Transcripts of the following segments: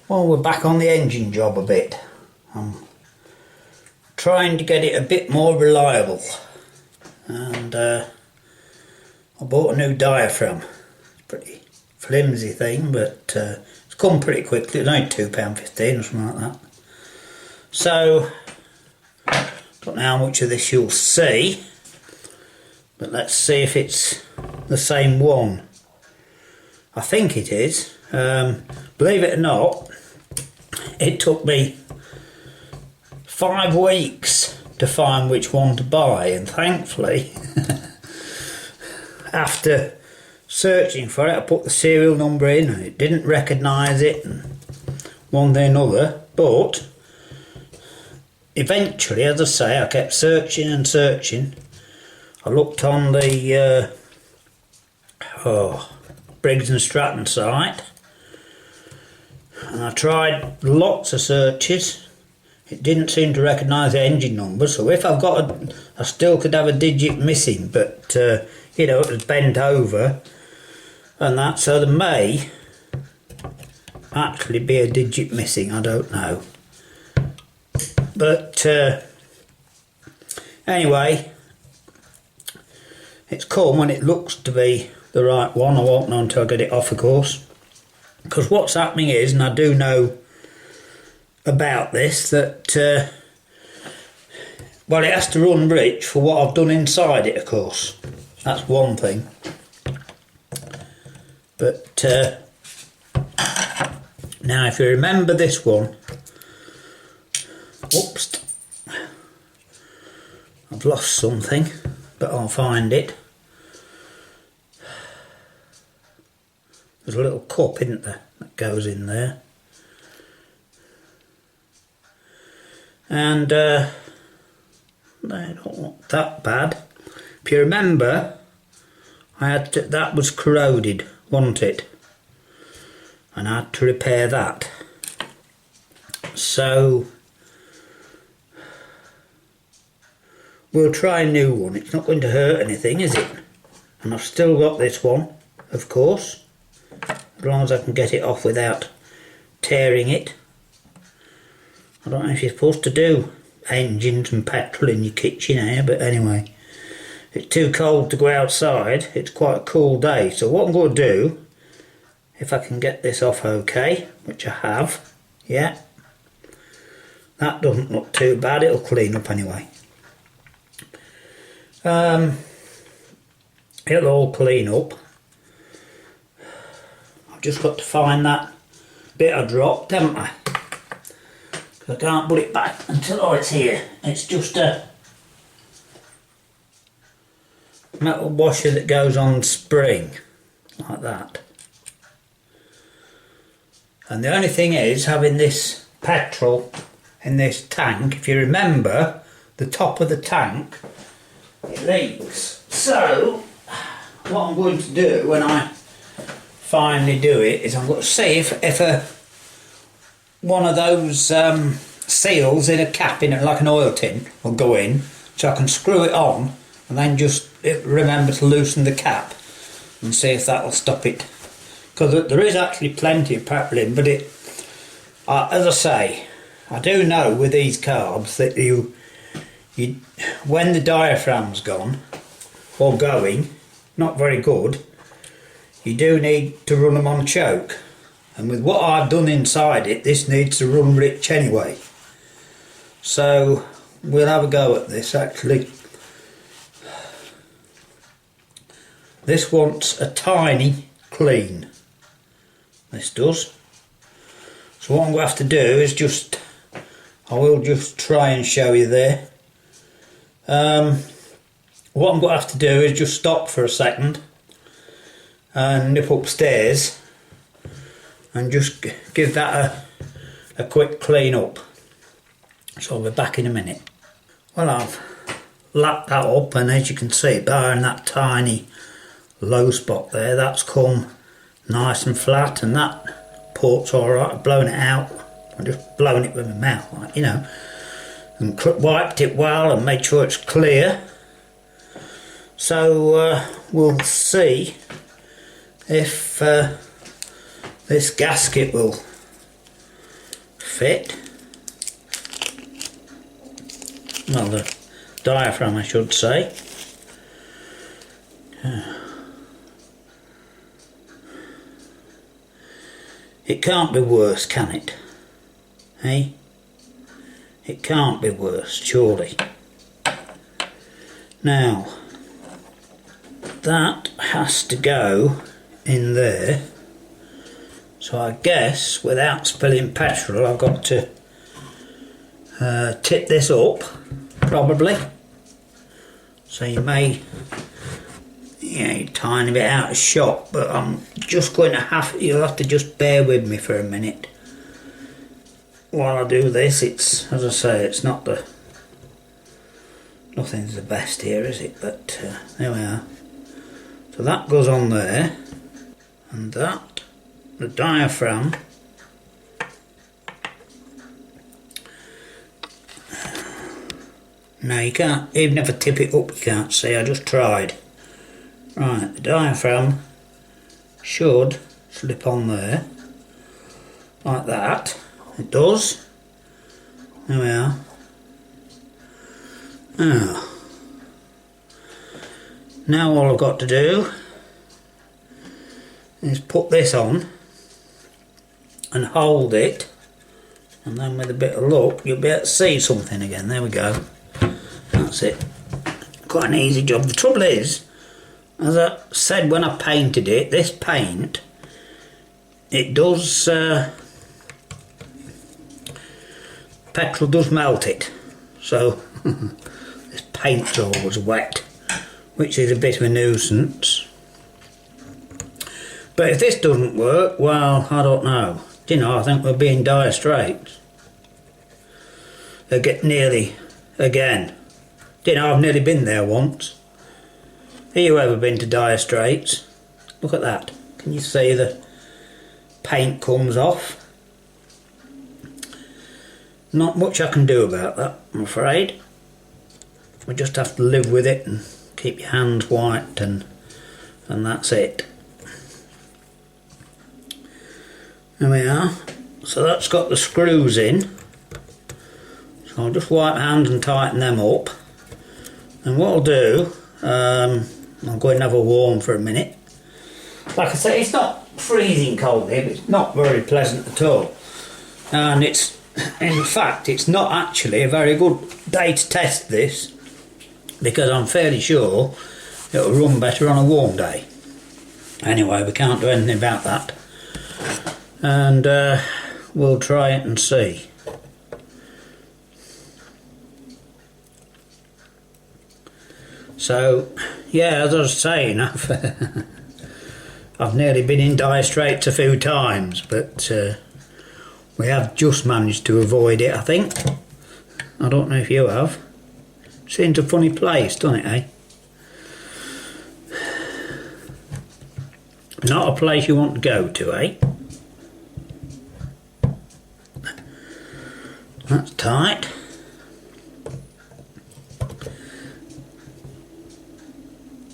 Well, we're back on the engine job a bit. I'm trying to get it a bit more reliable, and I bought a new diaphragm. It's a pretty flimsy thing, but it's come pretty quickly. It's only £2.15 or something like that. So, don't know how much of this you'll see, but let's see if it's the same one. I think it is. Believe it or not, it took me 5 weeks to find which one to buy, and thankfully after searching for it I put the serial number in and it didn't recognise it and one thing and another, but eventually, as I say, I kept searching and searching. I looked on the Briggs and Stratton site, and I tried lots of searches. It didn't seem to recognise the engine number, so if I've got I still could have a digit missing, but you know, it was bent over and that, so there may actually be a digit missing, I don't know. But anyway, it's come and it looks to be the right one. I won't know until I get it off, of course, because what's happening is, and I do know about this, that well, it has to run rich for what I've done inside it, of course. That's one thing. But now if you remember this one, whoops, I've lost something, but I'll find it. There's a little cup, isn't there, that goes in there. And they don't look that bad. If you remember, I had to, that was corroded, wasn't it? And I had to repair that. So we'll try a new one. It's not going to hurt anything, is it? And I've still got this one, of course, as long as I can get it off without tearing it. I don't know if you're supposed to do engines and petrol in your kitchen here, but anyway, it's too cold to go outside. It's quite a cool day, so what I'm going to do, if I can get this off okay, which I have, yeah, that doesn't look too bad. It'll clean up anyway. It'll all clean up. I've just got to find that bit I dropped, haven't I? I can't put it back until it's here. It's just a metal washer that goes on spring, like that. And the only thing is, having this petrol in this tank, if you remember, the top of the tank, it leaks. So, what I'm going to do when I finally do it is I'm going to see if one of those seals in a cap, in it like an oil tin, will go in, so I can screw it on and then just remember to loosen the cap and see if that will stop it, because there is actually plenty of petrol in, but it, as I say, I do know with these carbs that you when the diaphragm's gone or going, not very good, you do need to run them on choke. And with what I've done inside it, this needs to run rich anyway. So we'll have a go at this actually. This wants a tiny clean. This does. So what I'm going to have to do is just, I will just try and show you there. What I'm going to have to do is just stop for a second and nip upstairs and just give that a quick clean up. So I'll be back in a minute. Well, I've lapped that up, and as you can see, behind that tiny low spot there, that's come nice and flat, and that port's alright. I've blown it out. I'm just blowing it with my mouth, like, you know, and wiped it well and made sure it's clear. So we'll see if this gasket will fit. Well, the diaphragm I should say. It can't be worse, can it? Hey? It can't be worse, surely. Now, that has to go in there. So I guess, without spilling petrol, I've got to tip this up, probably. So you may, a tiny bit out of shot, but I'm just going to you'll have to just bear with me for a minute. While I do this, it's, as I say, it's not nothing's the best here, is it? But there we are. So that goes on there, and that, the diaphragm, no, you can't, even if I tip it up you can't see, I just tried. Right, the diaphragm should slip on there, like that. It does. There we are. Now all I've got to do is put this on and hold it, and then with a bit of luck you'll be able to see something again. There we go. That's it. Quite an easy job. The trouble is, as I said when I painted it, this paint, it does, petrol does melt it, so this paint's always wet, which is a bit of a nuisance. But if this doesn't work, well, I don't know. You know, I think we'll be in dire straits. They'll get nearly again. You know, I've nearly been there once. Have you ever been to dire straits? Look at that. Can you see the paint comes off? Not much I can do about that, I'm afraid. We just have to live with it and keep your hands white, and that's it. There we are. So that's got the screws in. So I'll just wipe my hands and tighten them up. And what I'll do, I'll go and have a warm for a minute. Like I say, it's not freezing cold here, but it's not very pleasant at all. And it's, in fact, it's not actually a very good day to test this, because I'm fairly sure it'll run better on a warm day. Anyway, we can't do anything about that. And we'll try it and see. So, yeah, as I was saying, I've nearly been in dire straits a few times, but we have just managed to avoid it, I think. I don't know if you have. Seems a funny place, doesn't it, eh? Not a place you want to go to, eh? That's tight.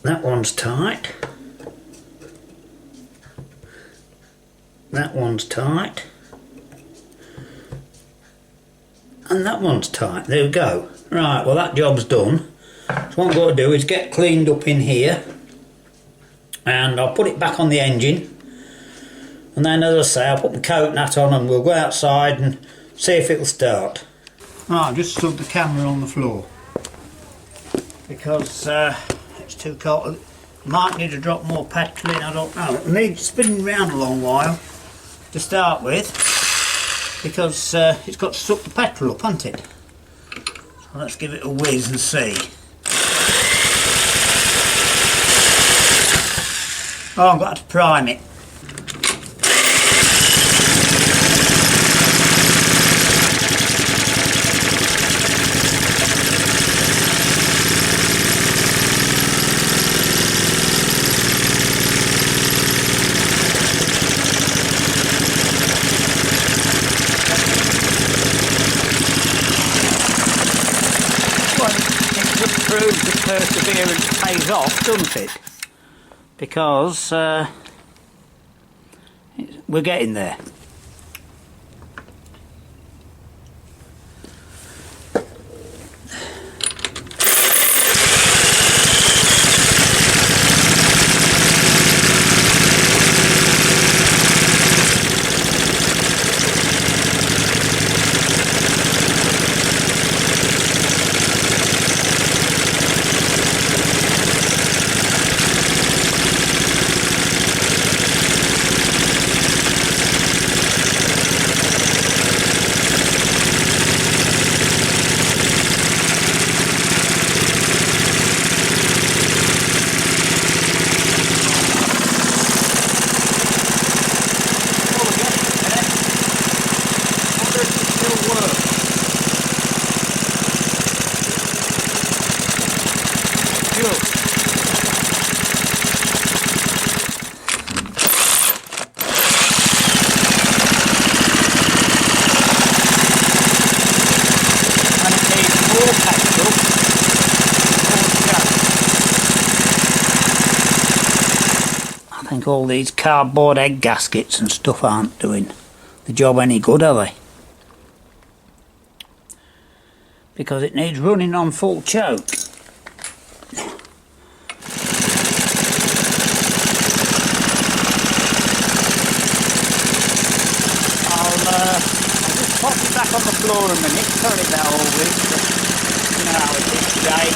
That one's tight. That one's tight. And that one's tight. There we go. Right, well that job's done. So what I've got to do is get cleaned up in here, and I'll put it back on the engine, and then, as I say, I'll put the coat hat on and we'll go outside and see if it'll start. Right, I've just stuck the camera on the floor because it's too cold. Might need to drop more petrol in, I don't know. It'll need spinning around a long while to start with, because it's got to suck the petrol up, hasn't it? So let's give it a whiz and see. Oh, I've got to prime it. Proves that perseverance pays off, doesn't it? Because we're getting there. work. Good. And it needs more petrol, more gas. I think all these cardboard egg gaskets and stuff aren't doing the job any good, are they? Because it needs running on full choke. I'll just pop it back on the floor a minute, sorry about all this, but you know how it is today.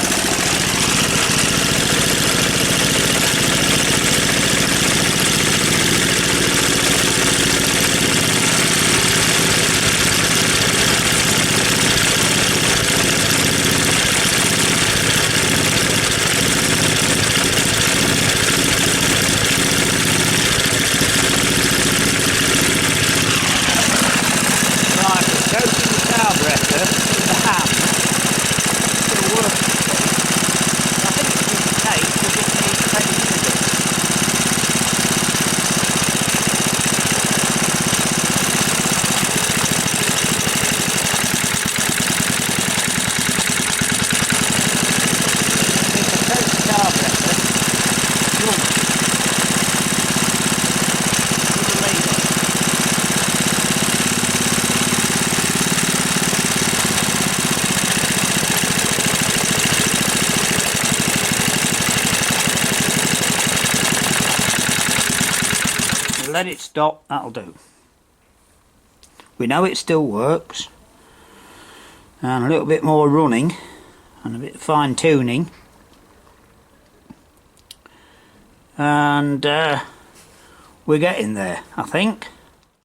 Let it stop, that'll do. We know it still works, and a little bit more running and a bit of fine tuning, and we're getting there, I think.